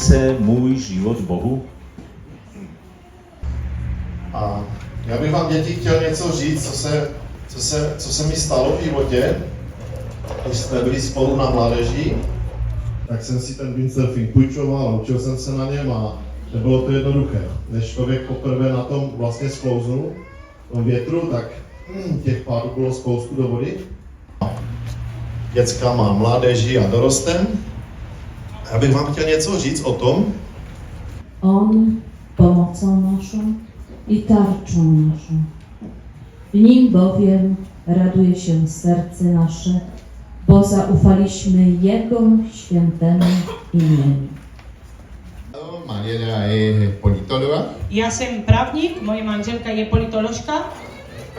se můj život Bohu? A já bych vám, děti, chtěl něco říct, co se mi stalo v životě. Když jsme byli spolu na mládeži, tak jsem si ten windsurfing půjčoval, učil jsem se na něm a nebylo to jednoduché. Než člověk poprvé na tom vlastně sklouznul, v tom větru, tak těch pádů bylo spoustu do vody. Dětskama, mládeži a dorostem. Já bych vám chtěl něco říct o tom. On pomocą naszą i tarczą naszą. W nim bowiem raduje się serce nasze, bo zaufaliśmy Jego świętemu imieniu. Mariela es politóloga Já jsem právník, moje manželka je politoložka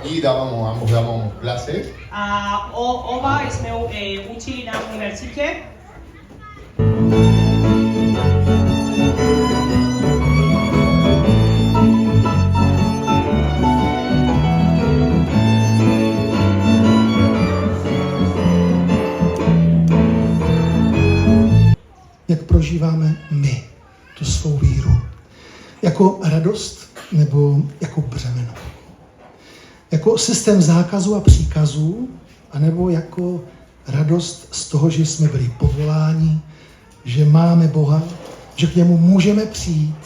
y ambos damos clases. a oba jsme učili na univerzitě. Jak prožíváme my tu svou víru. Jako radost nebo jako břemeno. Jako systém zákazů a příkazů, anebo jako radost z toho, že jsme byli povoláni, že máme Boha, že k němu můžeme přijít,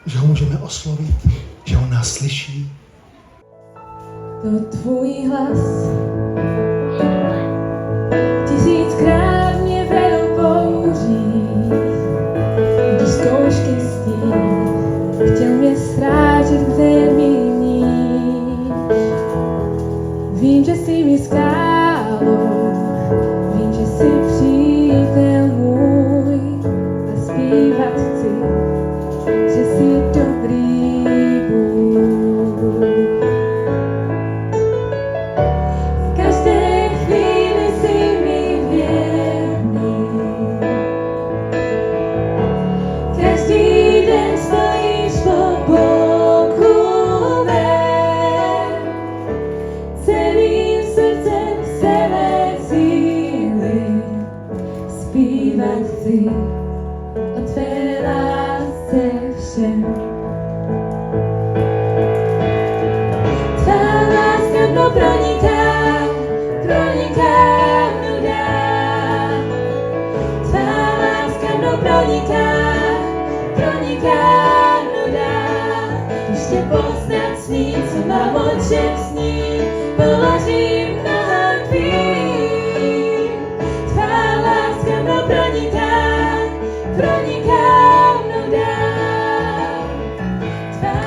že ho můžeme oslovit, že on nás slyší. To tvůj hlas tisíckrát mě vedl bouří, když zkoušky stín chtěl mě strážit, kde mi níž. Vím, že jsi mi skálou, vím, že jsi přítel můj a zpívat chci, že jsi dobrý Bůh. Zpívat chci o tvé lásce všem. Tvá láska mnou proniká, proniká mnou dál. Tvá láska mnou proniká, proniká mnou dál. Když tě poznat sní, co mám očem sní, položím nohám tvým.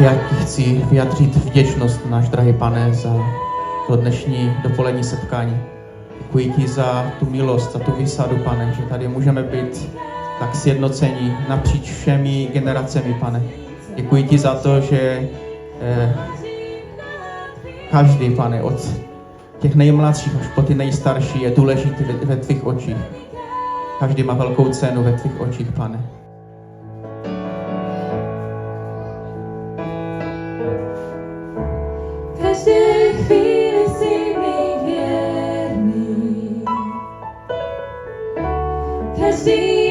Já ti chci vyjádřit vděčnost, náš drahý Pane, za to dnešní dopolední setkání. Děkuji ti za tu milost, za tu výsadu, Pane, že tady můžeme být tak sjednocení napříč všemi generacemi, Pane. Děkuji ti za to, že každý, Pane, od těch nejmladších až po ty nejstarší je důležitý ve tvých očích. Každý má velkou cenu ve tvých očích, Pane. Každé chvíli jsi mi věrný. Každý